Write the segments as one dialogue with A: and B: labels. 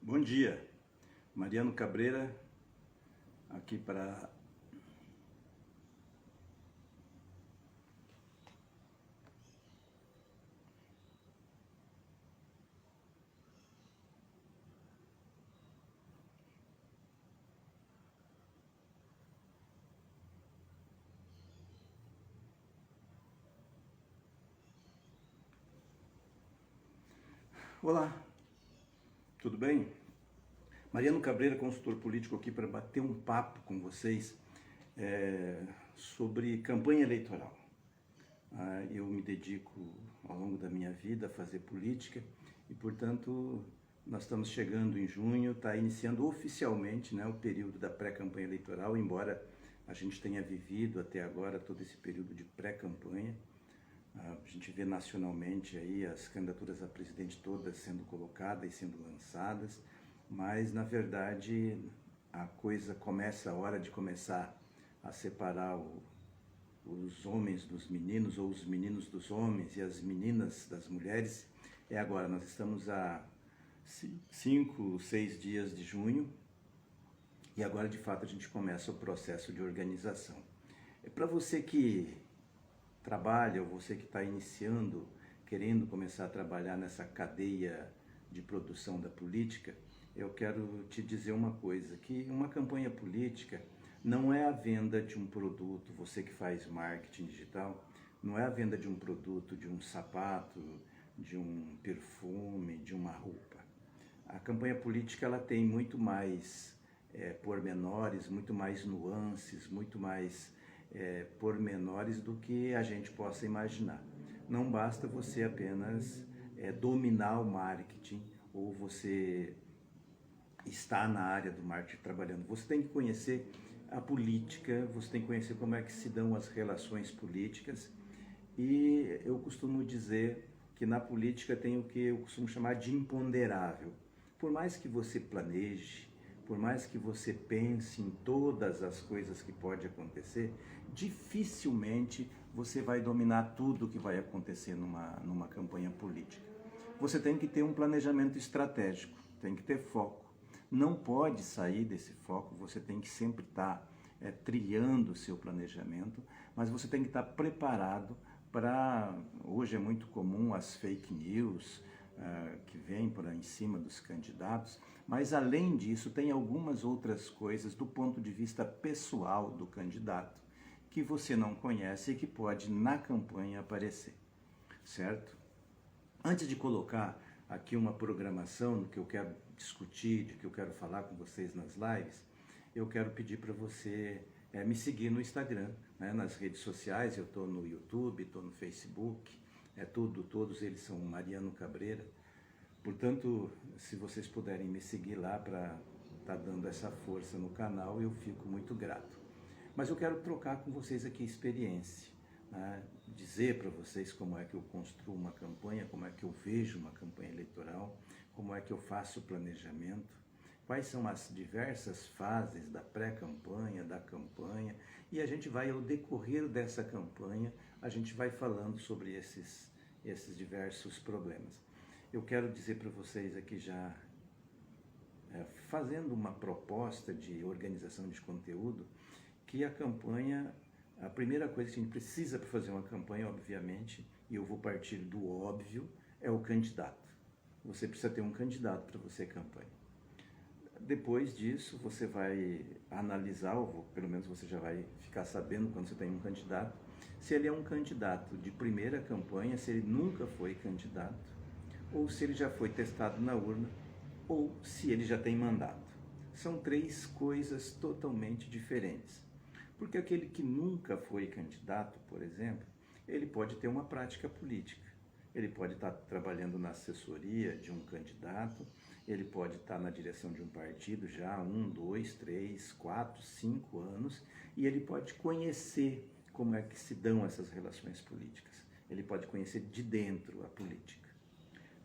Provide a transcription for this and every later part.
A: Bom dia, Mariano Cabreira, aqui para... Olá, tudo bem? Mariano Cabreira, consultor político aqui para bater um papo com vocês sobre campanha eleitoral. Eu me dedico ao longo da minha vida a fazer política e, portanto, nós estamos chegando em junho, está iniciando oficialmente, né, o período da pré-campanha eleitoral, embora a gente tenha vivido até agora todo esse período de pré-campanha. A gente vê nacionalmente aí as candidaturas a presidente todas sendo colocadas e sendo lançadas, mas na verdade a coisa começa, a hora de começar a separar os homens dos meninos, ou os meninos dos homens e as meninas das mulheres, é agora. Nós estamos a 5, 6 dias de junho e agora de fato a gente começa o processo de organização. É para você que trabalha, ou você que está iniciando, querendo começar a trabalhar nessa cadeia de produção da política, eu quero te dizer uma coisa, que uma campanha política não é a venda de um produto. Você que faz marketing digital, não é a venda de um produto, de um sapato, de um perfume, de uma roupa. A campanha política ela tem muito mais pormenores, muito mais nuances, muito mais pormenores do que a gente possa imaginar. Não basta você apenas dominar o marketing ou você estar na área do marketing trabalhando. Você tem que conhecer a política, você tem que conhecer como é que se dão as relações políticas, e eu costumo dizer que na política tem o que eu costumo chamar de imponderável. Por mais que você planeje, por mais que você pense em todas as coisas que pode acontecer, dificilmente você vai dominar tudo o que vai acontecer numa campanha política. Você tem que ter um planejamento estratégico, tem que ter foco. Não pode sair desse foco, você tem que sempre estar trilhando o seu planejamento, mas você tem que estar preparado para... Hoje é muito comum as fake news, que vem por aí em cima dos candidatos, mas além disso tem algumas outras coisas do ponto de vista pessoal do candidato que você não conhece e que pode na campanha aparecer, certo? Antes de colocar aqui uma programação do que eu quero discutir, de que eu quero falar com vocês nas lives, eu quero pedir para você me seguir no Instagram, né, nas redes sociais. Eu estou no YouTube, estou no Facebook, todos eles são Mariano Cabreira. Portanto, se vocês puderem me seguir lá para estar dando essa força no canal, eu fico muito grato. Mas eu quero trocar com vocês aqui experiência, né? Dizer para vocês como é que eu construo uma campanha, como é que eu vejo uma campanha eleitoral, como é que eu faço o planejamento, quais são as diversas fases da pré-campanha, da campanha, e a gente vai, ao decorrer dessa campanha, a gente vai falando sobre esses diversos problemas. Eu quero dizer para vocês aqui já, fazendo uma proposta de organização de conteúdo, que a campanha, a primeira coisa que a gente precisa para fazer uma campanha, obviamente, e eu vou partir do óbvio, é o candidato. Você precisa ter um candidato para você campanha. Depois disso, você vai analisar, ou pelo menos você já vai ficar sabendo quando você tem um candidato, se ele é um candidato de primeira campanha, se ele nunca foi candidato, ou se ele já foi testado na urna, ou se ele já tem mandato. São três coisas totalmente diferentes. Porque aquele que nunca foi candidato, por exemplo, ele pode ter uma prática política. Ele pode estar trabalhando na assessoria de um candidato, ele pode estar na direção de um partido já há 1, 2, 3, 4, 5 anos, e ele pode conhecer como é que se dão essas relações políticas. Ele pode conhecer de dentro a política.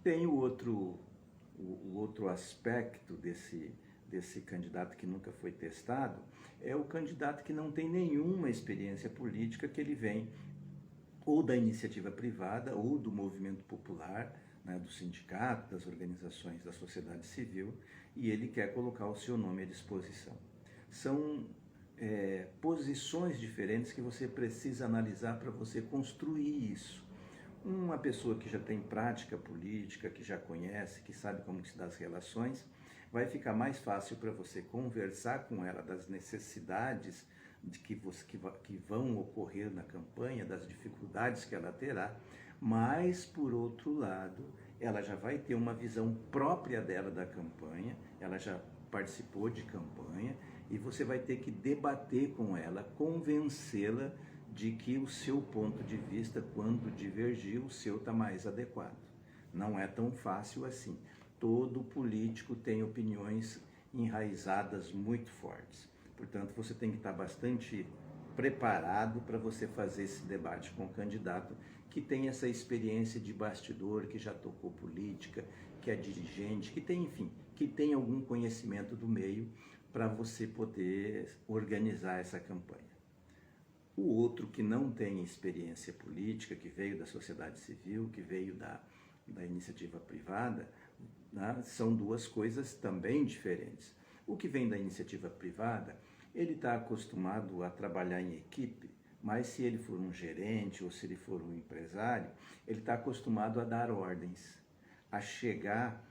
A: Tem o outro aspecto desse candidato que nunca foi testado, é o candidato que não tem nenhuma experiência política, que ele vem ou da iniciativa privada ou do movimento popular, né, do sindicato, das organizações da sociedade civil, e ele quer colocar o seu nome à disposição. São posições diferentes que você precisa analisar para você construir isso. Uma pessoa que já tem prática política, que já conhece, que sabe como se dá as relações, vai ficar mais fácil para você conversar com ela das necessidades que vão ocorrer na campanha, das dificuldades que ela terá, mas, por outro lado, ela já vai ter uma visão própria dela da campanha, ela já participou de campanha, e você vai ter que debater com ela, convencê-la de que o seu ponto de vista, quando divergir, o seu está mais adequado. Não é tão fácil assim. Todo político tem opiniões enraizadas muito fortes. Portanto, você tem que estar bastante preparado para você fazer esse debate com o candidato que tem essa experiência de bastidor, que já tocou política, que é dirigente, que tem, enfim, que tem algum conhecimento do meio para você poder organizar essa campanha. O outro que não tem experiência política, que veio da sociedade civil, que veio da iniciativa privada, né, são duas coisas também diferentes. O que vem da iniciativa privada, ele está acostumado a trabalhar em equipe, mas se ele for um gerente ou se ele for um empresário, ele está acostumado a dar ordens, a chegar,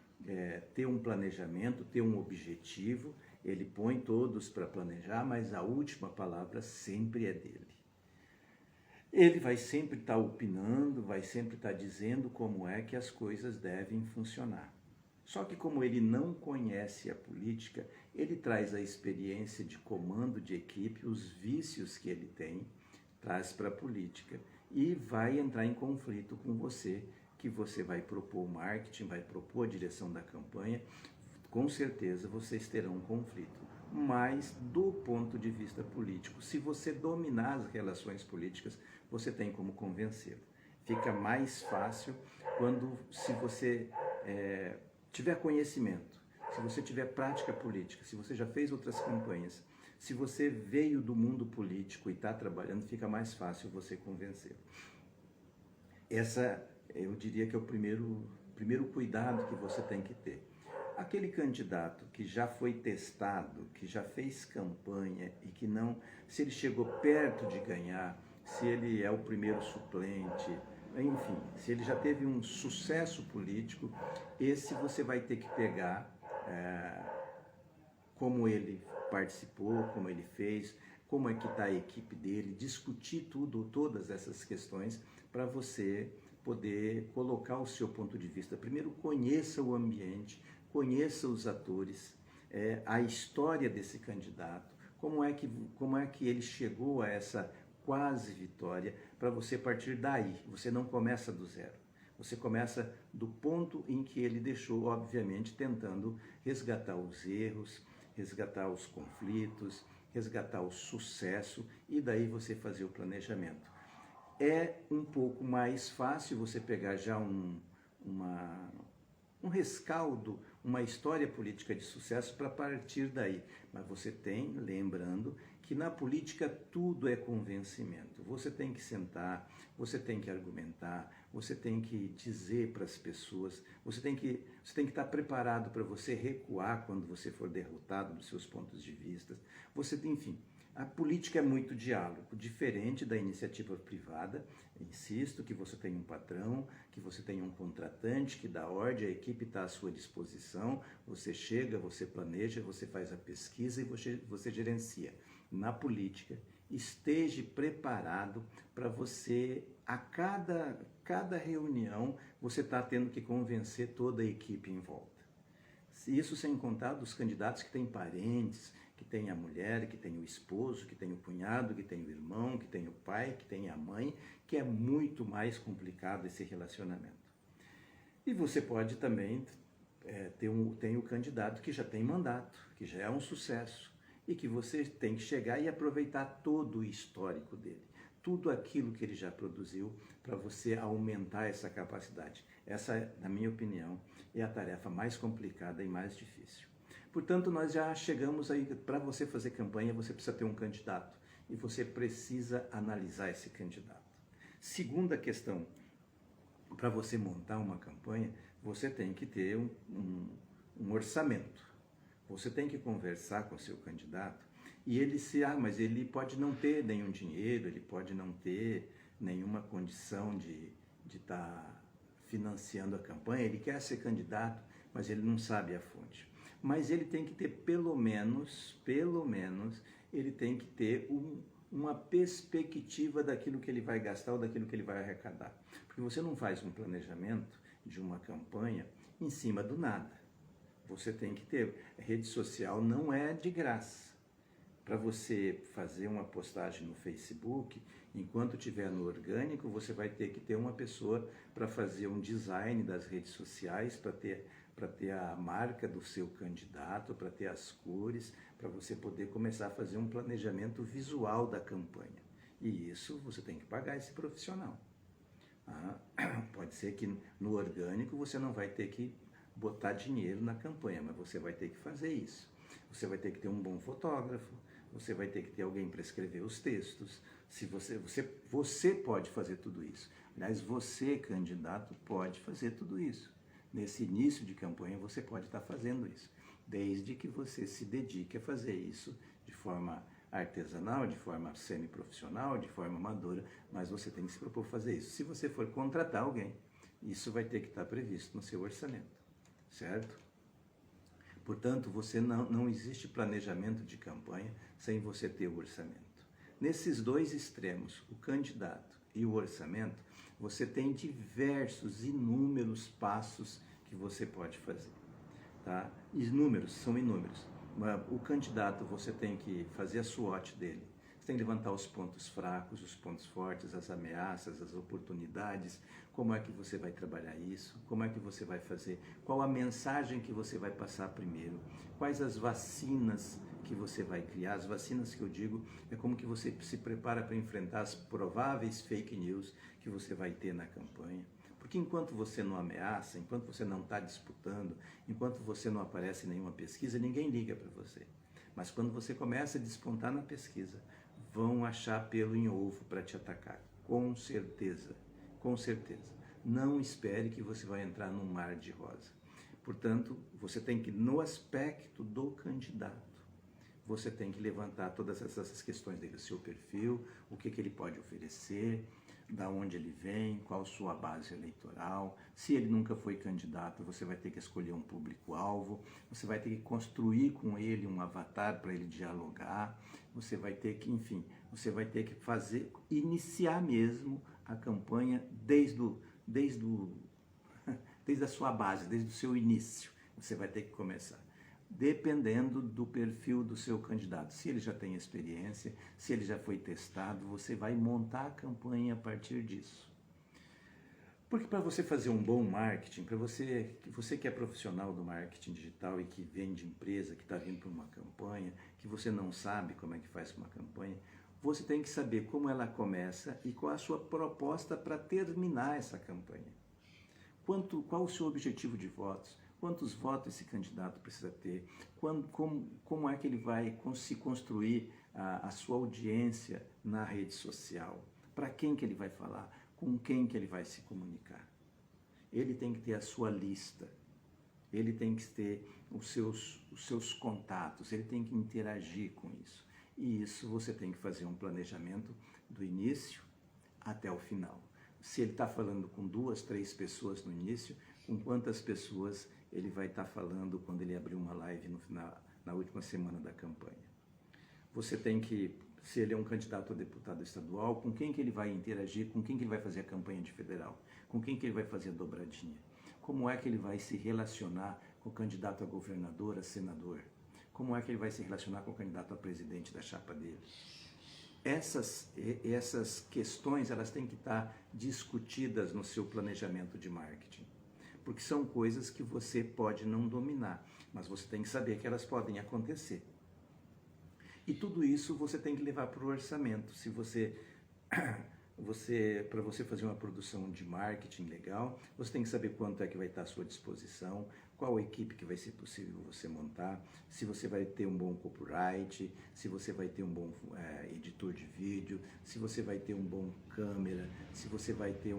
A: ter um planejamento, ter um objetivo, ele põe todos para planejar, mas a última palavra sempre é dele. Ele vai sempre estar opinando, vai sempre estar dizendo como é que as coisas devem funcionar. Só que como ele não conhece a política, ele traz a experiência de comando de equipe, os vícios que ele tem, traz para a política e vai entrar em conflito com você, que você vai propor o marketing, vai propor a direção da campanha, com certeza vocês terão um conflito. Mas do ponto de vista político, se você dominar as relações políticas, você tem como convencê-lo. Fica mais fácil se você tiver conhecimento, se você tiver prática política, se você já fez outras campanhas, se você veio do mundo político e está trabalhando, fica mais fácil você convencê-lo. Eu diria que é o primeiro cuidado que você tem que ter. Aquele candidato que já foi testado, que já fez campanha e que não, se ele chegou perto de ganhar, se ele é o primeiro suplente, enfim, se ele já teve um sucesso político, esse você vai ter que pegar como ele participou, como ele fez, como é que está a equipe dele, discutir todas essas questões para você poder colocar o seu ponto de vista. Primeiro, conheça o ambiente, conheça os atores, a história desse candidato, como é que ele chegou a essa quase vitória, para você partir daí. Você não começa do zero, você começa do ponto em que ele deixou, obviamente tentando resgatar os erros, resgatar os conflitos, resgatar o sucesso e daí você fazer o planejamento. É um pouco mais fácil você pegar já um rescaldo, uma história política de sucesso para partir daí. Mas você tem, lembrando, que na política tudo é convencimento. Você tem que sentar, você tem que argumentar, você tem que dizer para as pessoas, você tem que estar preparado para você recuar quando você for derrotado dos seus pontos de vista. Enfim, a política é muito diálogo, diferente da iniciativa privada. Insisto que você tem um patrão, que você tem um contratante que dá ordem, a equipe está à sua disposição, você chega, você planeja, você faz a pesquisa e você gerencia. Na política, esteja preparado para você, a cada reunião, você está tendo que convencer toda a equipe em volta. Isso sem contar dos candidatos que têm parentes, que tem a mulher, que tem o esposo, que tem o cunhado, que tem o irmão, que tem o pai, que tem a mãe, que é muito mais complicado esse relacionamento. E você pode também ter o candidato que já tem mandato, que já é um sucesso, e que você tem que chegar e aproveitar todo o histórico dele, tudo aquilo que ele já produziu, para você aumentar essa capacidade. Essa, na minha opinião, é a tarefa mais complicada e mais difícil. Portanto, nós já chegamos aí, para você fazer campanha, você precisa ter um candidato e você precisa analisar esse candidato. Segunda questão, para você montar uma campanha, você tem que ter um orçamento. Você tem que conversar com o seu candidato e mas ele pode não ter nenhum dinheiro, ele pode não ter nenhuma condição de estar financiando a campanha, ele quer ser candidato, mas ele não sabe a fonte. Mas ele tem que ter pelo menos, ele tem que ter uma perspectiva daquilo que ele vai gastar ou daquilo que ele vai arrecadar. Porque você não faz um planejamento de uma campanha em cima do nada. Você tem que ter. Rede social não é de graça. Para você fazer uma postagem no Facebook, enquanto estiver no orgânico, você vai ter que ter uma pessoa para fazer um design das redes sociais, para ter a marca do seu candidato, para ter as cores, para você poder começar a fazer um planejamento visual da campanha. E isso você tem que pagar esse profissional. Pode ser que no orgânico você não vai ter que botar dinheiro na campanha, mas você vai ter que fazer isso. Você vai ter que ter um bom fotógrafo, você vai ter que ter alguém para escrever os textos. Se você pode fazer tudo isso. Aliás, você, candidato, pode fazer tudo isso. Nesse início de campanha, você pode estar fazendo isso, desde que você se dedique a fazer isso de forma artesanal, de forma semiprofissional, de forma amadora, mas você tem que se propor fazer isso. Se você for contratar alguém, isso vai ter que estar previsto no seu orçamento, certo? Portanto, não existe planejamento de campanha sem você ter o orçamento. Nesses dois extremos, o candidato e o orçamento, você tem inúmeros passos que você pode fazer. Tá? São inúmeros. O candidato, você tem que fazer a SWOT dele. Você tem que levantar os pontos fracos, os pontos fortes, as ameaças, as oportunidades. Como é que você vai trabalhar isso? Como é que você vai fazer? Qual a mensagem que você vai passar primeiro? Quais as vacinas que você vai criar? As vacinas que eu digo é como que você se prepara para enfrentar as prováveis fake news que você vai ter na campanha. Porque enquanto você não ameaça, enquanto você não está disputando, enquanto você não aparece em nenhuma pesquisa, ninguém liga para você. Mas quando você começa a despontar na pesquisa, vão achar pelo em ovo para te atacar. Com certeza, com certeza. Não espere que você vai entrar num mar de rosa. Portanto, você tem que, no aspecto do candidato, você tem que levantar todas essas questões dele, o seu perfil, o que ele pode oferecer, da onde ele vem, qual sua base eleitoral. Se ele nunca foi candidato, você vai ter que escolher um público-alvo, você vai ter que construir com ele um avatar para ele dialogar, você vai ter que, enfim, você vai ter que iniciar mesmo a campanha desde a sua base, desde o seu início. Você vai ter que começar. Dependendo do perfil do seu candidato. Se ele já tem experiência, se ele já foi testado, você vai montar a campanha a partir disso. Porque para você fazer um bom marketing, para você que é profissional do marketing digital e que vende empresa, que está vindo para uma campanha, que você não sabe como é que faz uma campanha, você tem que saber como ela começa e qual a sua proposta para terminar essa campanha. Qual o seu objetivo de votos? Quantos votos esse candidato precisa ter? Como é que ele vai se construir a sua audiência na rede social? Para quem que ele vai falar? Com quem que ele vai se comunicar? Ele tem que ter a sua lista, ele tem que ter os seus contatos, ele tem que interagir com isso. E isso você tem que fazer um planejamento do início até o final. Se ele está falando com 2, 3 pessoas no início, com quantas pessoas ele vai estar falando quando ele abrir uma live na última semana da campanha. Você tem que, se ele é um candidato a deputado estadual, com quem que ele vai interagir, com quem que ele vai fazer a campanha de federal, com quem que ele vai fazer a dobradinha, como é que ele vai se relacionar com o candidato a governador, a senador, como é que ele vai se relacionar com o candidato a presidente da chapa dele. Essas questões, elas têm que estar discutidas no seu planejamento de marketing. Porque são coisas que você pode não dominar, mas você tem que saber que elas podem acontecer. E tudo isso você tem que levar para o orçamento. Se para você fazer uma produção de marketing legal, você tem que saber quanto é que vai estar à sua disposição, qual equipe que vai ser possível você montar, se você vai ter um bom copyright, se você vai ter um bom editor de vídeo, se você vai ter um bom câmera, se você vai ter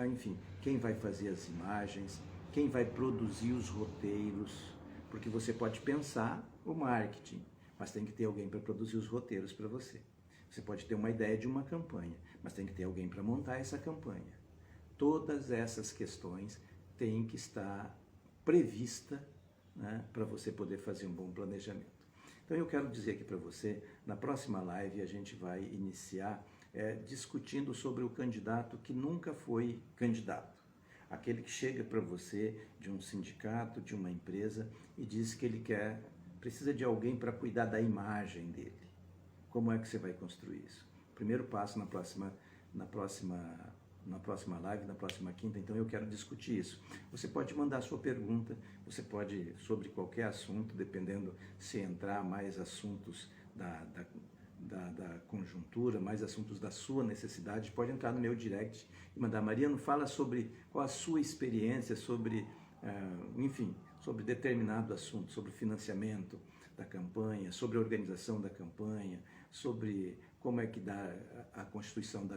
A: enfim, quem vai fazer as imagens, quem vai produzir os roteiros, porque você pode pensar o marketing, mas tem que ter alguém para produzir os roteiros para você. Você pode ter uma ideia de uma campanha, mas tem que ter alguém para montar essa campanha. Todas essas questões têm que estar prevista, né, para você poder fazer um bom planejamento. Então eu quero dizer aqui para você, na próxima live a gente vai iniciar discutindo sobre o candidato que nunca foi candidato. Aquele que chega para você de um sindicato, de uma empresa e diz que ele precisa de alguém para cuidar da imagem dele. Como é que você vai construir isso? Primeiro passo na próxima live, na próxima quinta, então eu quero discutir isso. Você pode mandar a sua pergunta, você pode, sobre qualquer assunto, dependendo se entrar mais assuntos da conjuntura, mais assuntos da sua necessidade, pode entrar no meu direct e mandar: Mariano, fala sobre qual a sua experiência, sobre, enfim, sobre determinado assunto, sobre financiamento da campanha, sobre a organização da campanha, sobre como é que dá a constituição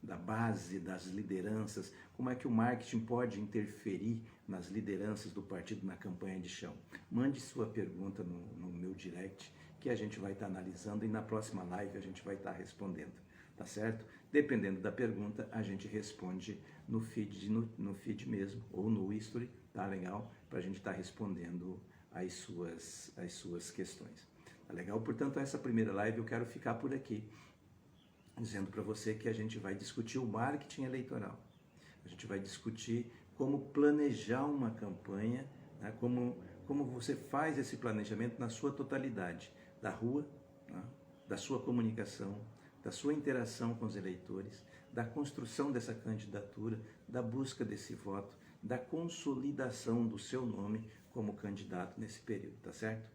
A: da base, das lideranças, como é que o marketing pode interferir nas lideranças do partido na campanha de chão. Mande sua pergunta no meu direct, que a gente vai estar analisando e na próxima live a gente vai estar respondendo, tá certo? Dependendo da pergunta, a gente responde no feed mesmo, ou no history, tá legal? Para a gente estar respondendo as suas questões. Tá legal? Portanto, essa primeira live eu quero ficar por aqui, dizendo para você que a gente vai discutir o marketing eleitoral. A gente vai discutir como planejar uma campanha, né? Como você faz esse planejamento na sua totalidade, da rua, né? Da sua comunicação, da sua interação com os eleitores, da construção dessa candidatura, da busca desse voto, da consolidação do seu nome como candidato nesse período, tá certo?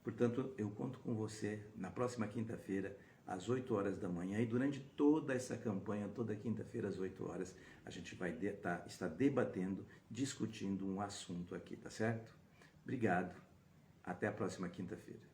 A: Portanto, eu conto com você na próxima quinta-feira, às 8 horas da manhã, e durante toda essa campanha, toda quinta-feira às 8 horas, a gente vai estar debatendo, discutindo um assunto aqui, tá certo? Obrigado, até a próxima quinta-feira.